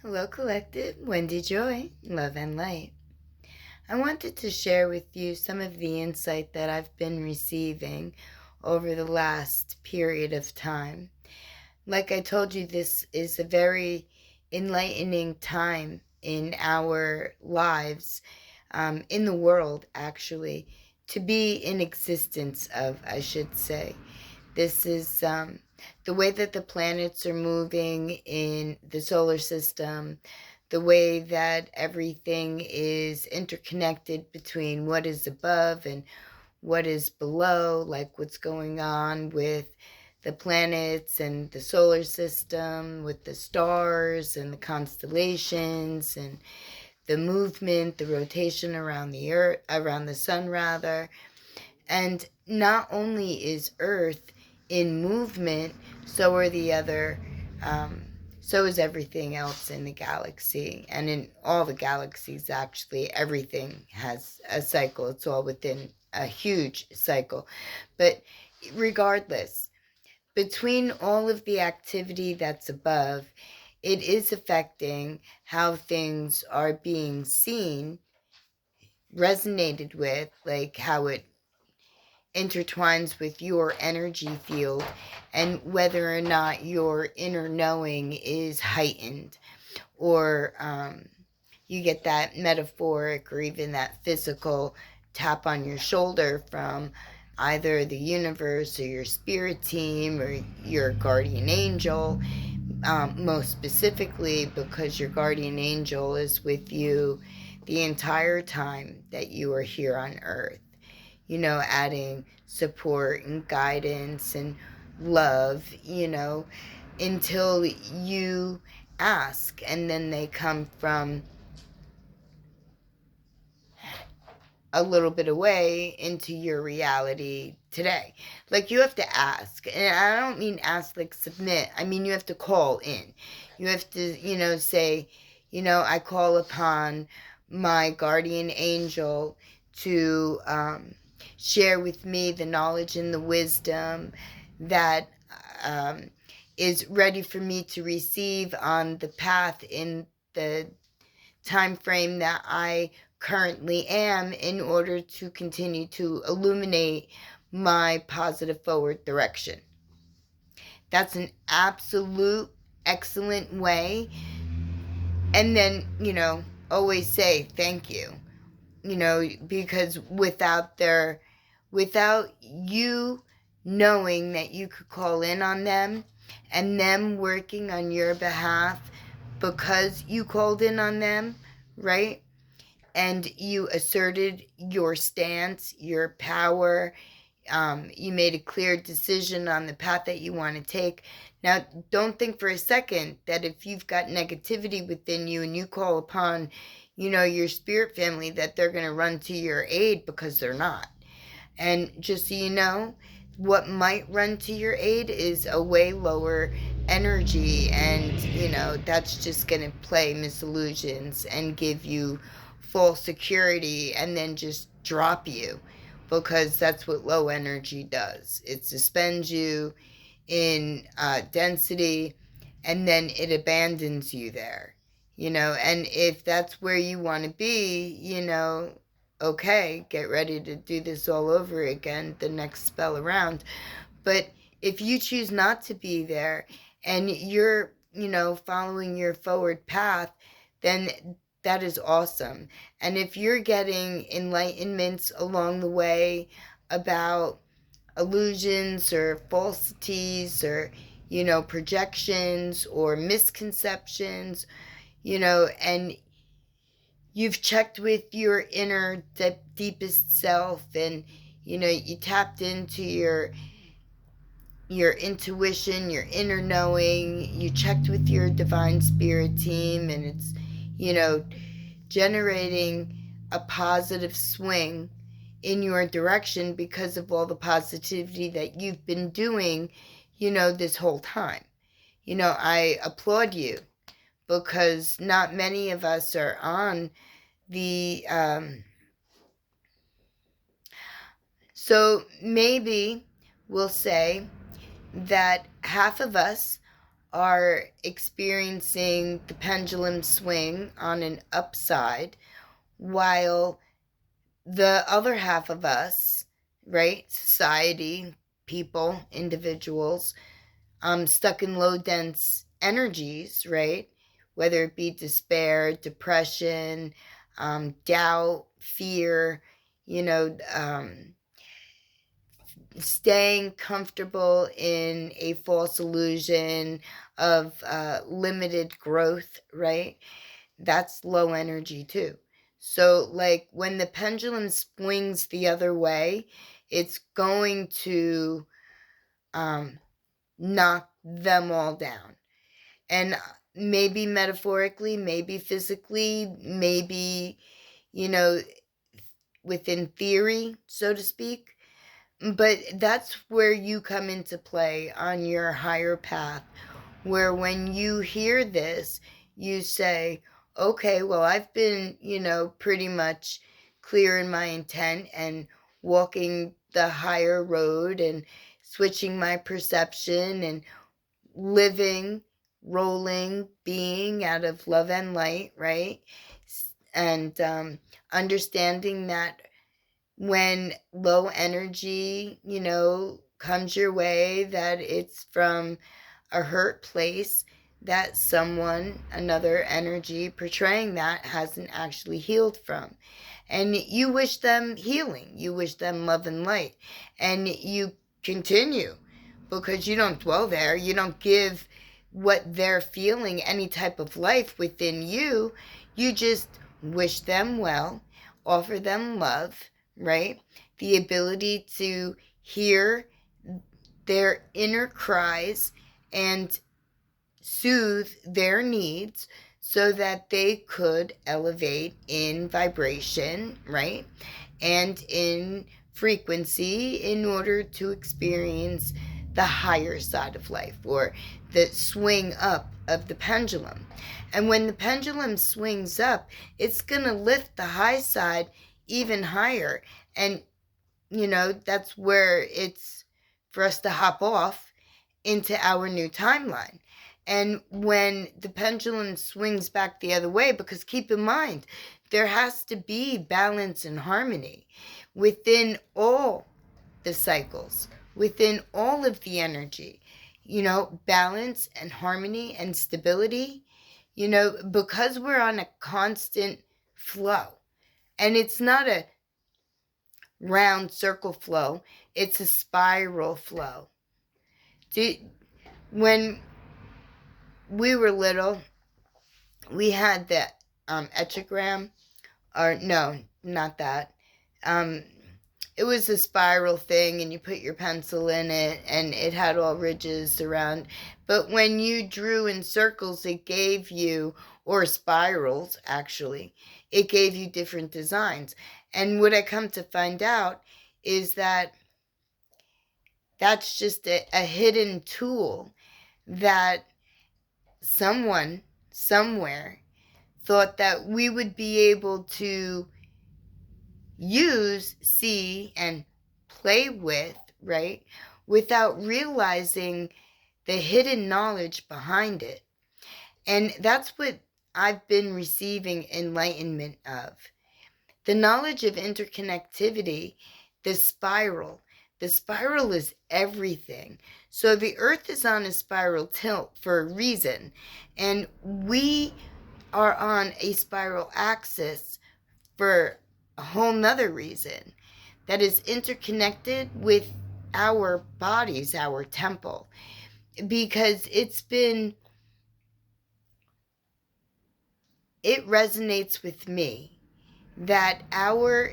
Hello, Collective. Wendy Joy, Love and Light. I wanted to share with you some of the insight that I've been receiving over the last period of time. Like I told you, this is a very enlightening time in our lives, in the world, actually, to be in existence of, I should say. This is the way that the planets are moving in the solar system, the way that everything is interconnected between what is above and what is below, like what's going on with the planets and the solar system, with the stars and the constellations and the movement, the rotation around the earth, around the sun rather. And not only is Earth in movement, so are the other, so is everything else in the galaxy. And in all the galaxies, actually, everything has a cycle. It's all within a huge cycle. But regardless, between all of the activity that's above, it is affecting how things are being seen, resonated with, like how it intertwines with your energy field and whether or not your inner knowing is heightened, or you get that metaphoric or even that physical tap on your shoulder from either the universe or your spirit team or your guardian angel, most specifically because your guardian angel is with you the entire time that you are here on earth, adding support and guidance and love, until you ask, and then they come from a little bit away into your reality today. Like, you have to ask, and I don't mean ask like submit. I mean, you have to call in. You have to, say, I call upon my guardian angel to share with me the knowledge and the wisdom that um, is ready for me to receive on the path in the time frame that I currently am, in order to continue to illuminate my positive forward direction. That's an absolute excellent way. And then, always say thank you. Because without you knowing that you could call in on them and them working on your behalf because you called in on them, right? And you asserted your stance, your power. You made a clear decision on the path that you want to take. Now, don't think for a second that if you've got negativity within you and you call upon, your spirit family, that they're going to run to your aid, because they're not. And just so you know, what might run to your aid is a way lower energy, and that's just going to play misillusions and give you false security and then just drop you, because that's what low energy does. It suspends you in density, and then it abandons you there. And if that's where you want to be, okay, get ready to do this all over again the next spell around. But if you choose not to be there and you're, following your forward path, then that is awesome. And if you're getting enlightenments along the way about illusions or falsities or, projections or misconceptions, and you've checked with your inner deepest self, and you tapped into your intuition, your inner knowing, you checked with your divine spirit team, and it's, generating a positive swing in your direction because of all the positivity that you've been doing, this whole time. I applaud you, because not many of us are on the, so maybe we'll say that half of us are experiencing the pendulum swing on an upside, while the other half of us, right, society, people, individuals, stuck in low dense energies, right, whether it be despair, depression, doubt, fear, you know, staying comfortable in a false illusion of limited growth, right? That's low energy too. So, like, when the pendulum swings the other way, it's going to knock them all down. And maybe metaphorically, maybe physically, maybe, you know, within theory, so to speak. But that's where you come into play on your higher path, where when you hear this, you say, okay, well, I've been, pretty much clear in my intent and walking the higher road and switching my perception and living, rolling, being out of love and light, right? And understanding that when low energy, comes your way, that it's from a hurt place that someone, another energy portraying that, hasn't actually healed from. And you wish them healing, you wish them love and light, and you continue, because you don't dwell there, you don't give what they're feeling any type of life within you. You just wish them well, offer them love, right? The ability to hear their inner cries and soothe their needs so that they could elevate in vibration, right? And in frequency in order to experience the higher side of life, or the swing up of the pendulum. And when the pendulum swings up, it's going to lift the high side even higher. And, that's where it's for us to hop off into our new timeline. And when the pendulum swings back the other way, because keep in mind, there has to be balance and harmony within all the cycles, within all of the energy, balance and harmony and stability, because we're on a constant flow. And it's not a round circle flow, it's a spiral flow. When we were little, we had the echogram, or no, not that. It was a spiral thing, and you put your pencil in it, and it had all ridges around. But when you drew in circles, it gave you, or spirals actually, it gave you different designs. And what I come to find out is that that's just a hidden tool that someone somewhere thought that we would be able to use, see, and play with, right? Without realizing the hidden knowledge behind it. And that's what I've been receiving enlightenment of. The knowledge of interconnectivity, the spiral. The spiral is everything. So the earth is on a spiral tilt for a reason. And we are on a spiral axis for a whole nother reason, that is interconnected with our bodies, our temple. Because it resonates with me that our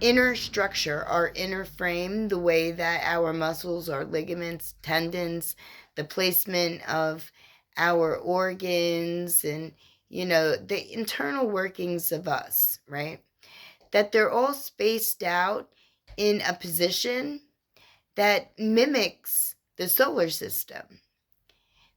inner structure, our inner frame, the way that our muscles, our ligaments, tendons, the placement of our organs, and, the internal workings of us, right? That they're all spaced out in a position that mimics the solar system.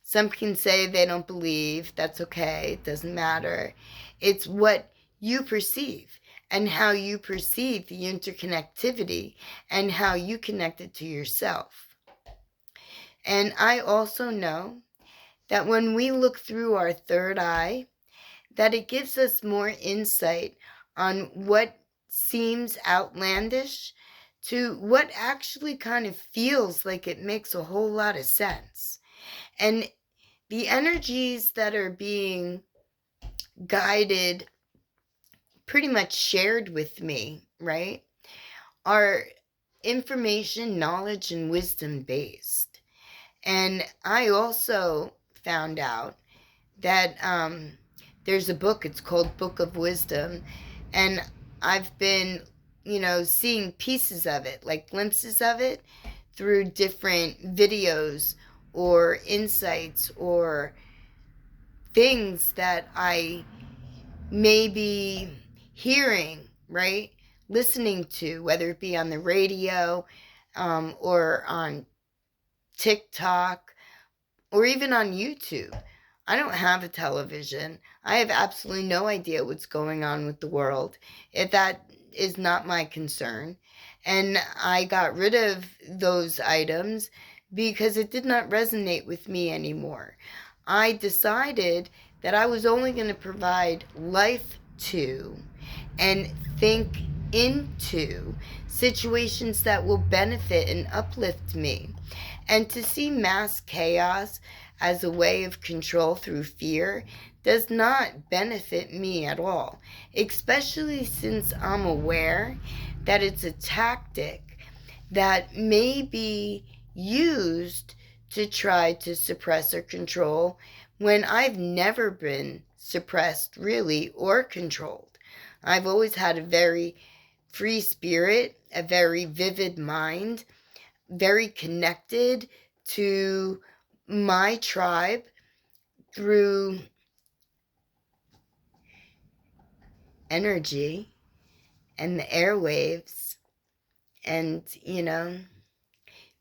Some can say they don't believe. That's okay. It doesn't matter. It's what you perceive, and how you perceive the interconnectivity, and how you connect it to yourself. And I also know that when we look through our third eye, that it gives us more insight on what seems outlandish to what actually kind of feels like it makes a whole lot of sense. And the energies that are being guided, pretty much shared with me, right, are information, knowledge, and wisdom based. And I also found out that there's a book, it's called Book of Wisdom, and I've been, seeing pieces of it, like glimpses of it, through different videos or insights or things that I may be hearing, right? Listening to, whether it be on the radio or on TikTok or even on YouTube. I don't have a television. I have absolutely no idea what's going on with the world. If that is not my concern. And I got rid of those items because it did not resonate with me anymore. I decided that I was only going to provide life to and think into situations that will benefit and uplift me. And to see mass chaos as a way of control through fear does not benefit me at all, especially since I'm aware that it's a tactic that may be used to try to suppress or control when I've never been suppressed really or controlled. I've always had a very free spirit, a very vivid mind, very connected to my tribe through energy and the airwaves and,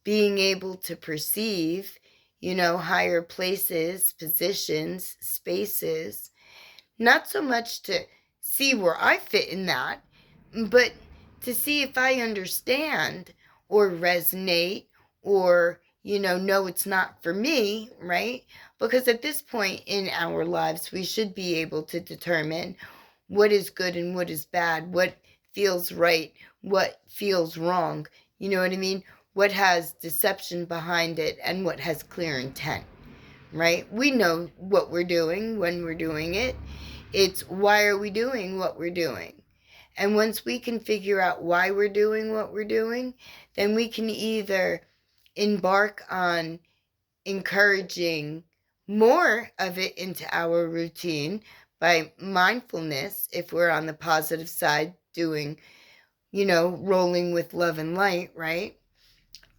being able to perceive, higher places, positions, spaces, not so much to see where I fit in that, but to see if I understand or resonate or, no, it's not for me, right? Because at this point in our lives, we should be able to determine what is good and what is bad, what feels right, what feels wrong. You know what I mean? What has deception behind it and what has clear intent, right? We know what we're doing when we're doing it. It's why are we doing what we're doing? And once we can figure out why we're doing what we're doing, then we can either embark on encouraging more of it into our routine by mindfulness, if we're on the positive side, doing, rolling with love and light, right?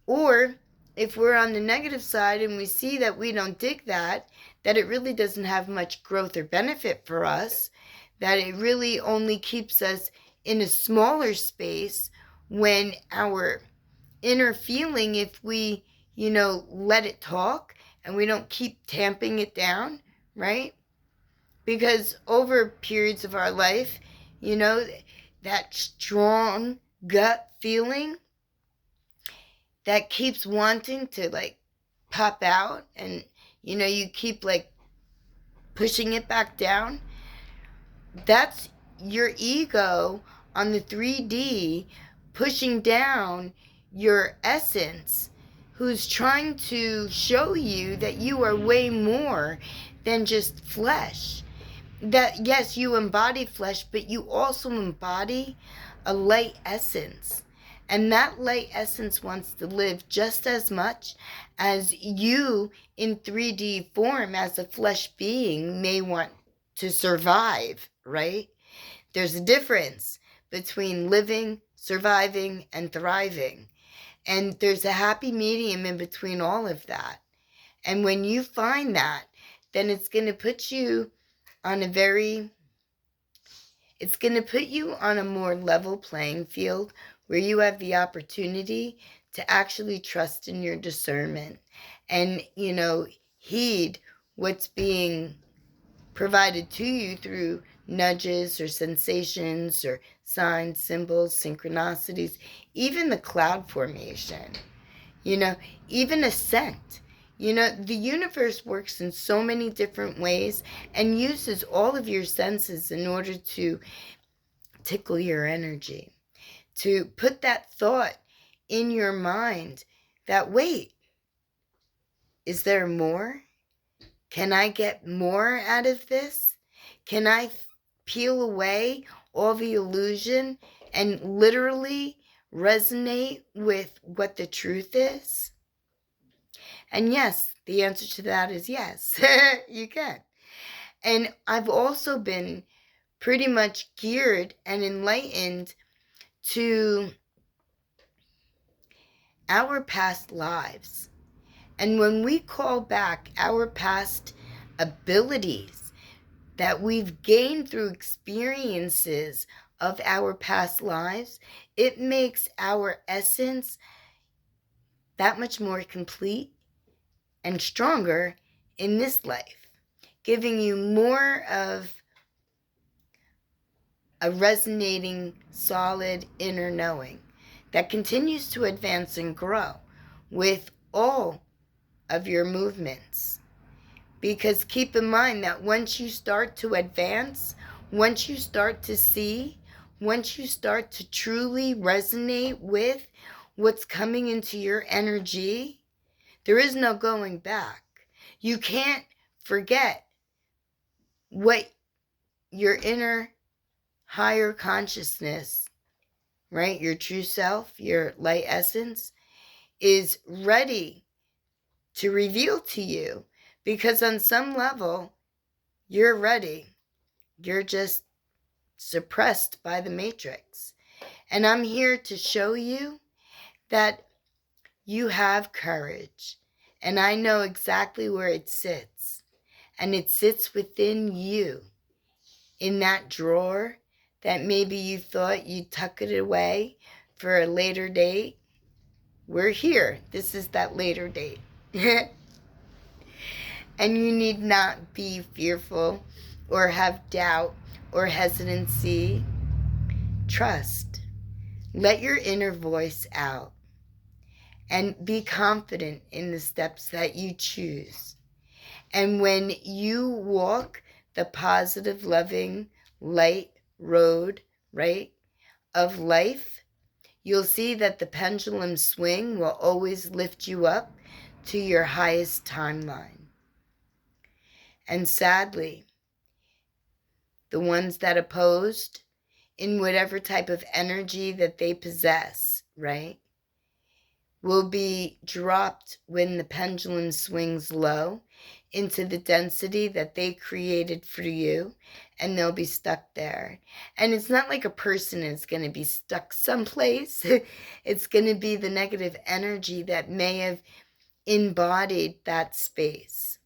Or if we're on the negative side and we see that we don't dig that it really doesn't have much growth or benefit for us, that it really only keeps us in a smaller space when our inner feeling, if we, let it talk and we don't keep tamping it down, right? Because over periods of our life, that strong gut feeling that keeps wanting to like pop out and, you keep like pushing it back down, that's your ego on the 3D pushing down your essence, who's trying to show you that you are way more than just flesh. That, yes, you embody flesh, but you also embody a light essence. And that light essence wants to live just as much as you in 3D form as a flesh being may want to survive, right? There's a difference between living, surviving, and thriving. And there's a happy medium in between all of that. And when you find that, then it's going to put you on a more level playing field where you have the opportunity to actually trust in your discernment and, heed what's being provided to you through nudges or sensations or signs, symbols, synchronicities, even the cloud formation, even a scent. You know, the universe works in so many different ways and uses all of your senses in order to tickle your energy, to put that thought in your mind that, wait, is there more? Can I get more out of this? Can I peel away all the illusion and literally resonate with what the truth is? And yes, the answer to that is yes, you can. And I've also been pretty much geared and enlightened to our past lives. And when we call back our past abilities that we've gained through experiences of our past lives, it makes our essence that much more complete and stronger in this life, giving you more of a resonating, solid inner knowing that continues to advance and grow with all of your movements. Because keep in mind that once you start to advance, once you start to see, once you start to truly resonate with what's coming into your energy, there is no going back. You can't forget what your inner higher consciousness, right? Your true self, your light essence, is ready to reveal to you. Because on some level, you're ready. You're just suppressed by the matrix. And I'm here to show you that you have courage. And I know exactly where it sits. And it sits within you, in that drawer that maybe you thought you'd tuck it away for a later date. We're here. This is that later date. And you need not be fearful or have doubt or hesitancy. Trust. Let your inner voice out and be confident in the steps that you choose. And when you walk the positive, loving, light road, right, of life, you'll see that the pendulum swing will always lift you up to your highest timeline. And sadly, the ones that opposed, in whatever type of energy that they possess, right, will be dropped when the pendulum swings low into the density that they created for you, and they'll be stuck there. And it's not like a person is going to be stuck someplace. It's going to be the negative energy that may have embodied that space.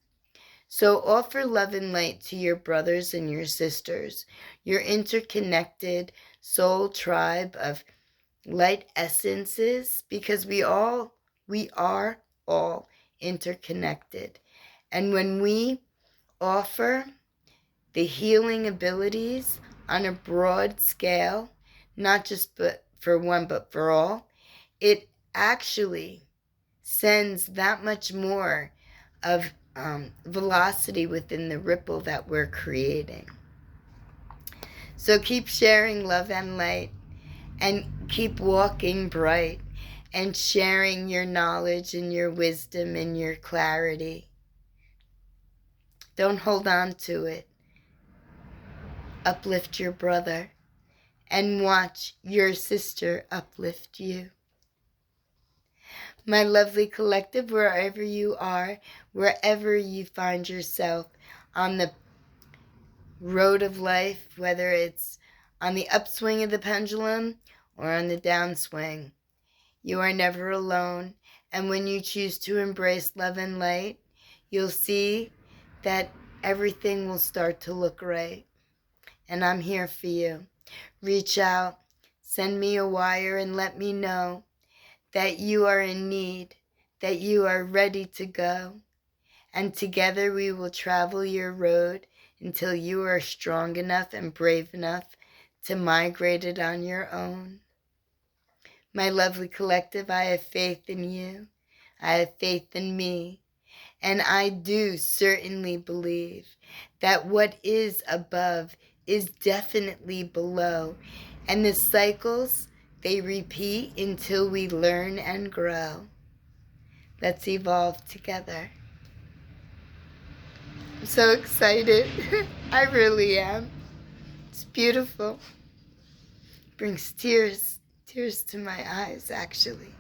So offer love and light to your brothers and your sisters, your interconnected soul tribe of light essences, because we are all interconnected. And when we offer the healing abilities on a broad scale, not just for one but for all, it actually sends that much more of velocity within the ripple that we're creating. So keep sharing love and light, and keep walking bright and sharing your knowledge and your wisdom and your clarity. Don't hold on to it. Uplift your brother and watch your sister uplift you. My lovely collective, wherever you are, wherever you find yourself on the road of life, whether it's on the upswing of the pendulum or on the downswing, you are never alone. And when you choose to embrace love and light, you'll see that everything will start to look right. And I'm here for you. Reach out, send me a wire, and let me know that you are in need, that you are ready to go. And together we will travel your road until you are strong enough and brave enough to migrate it on your own. My lovely collective, I have faith in you. I have faith in me. And I do certainly believe that what is above is definitely below. And the cycles, they repeat until we learn and grow. Let's evolve together. I'm so excited. I really am. It's beautiful. Brings tears to my eyes, actually.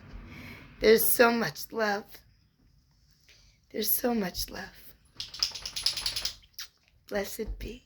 There's so much love. There's so much love. Blessed be.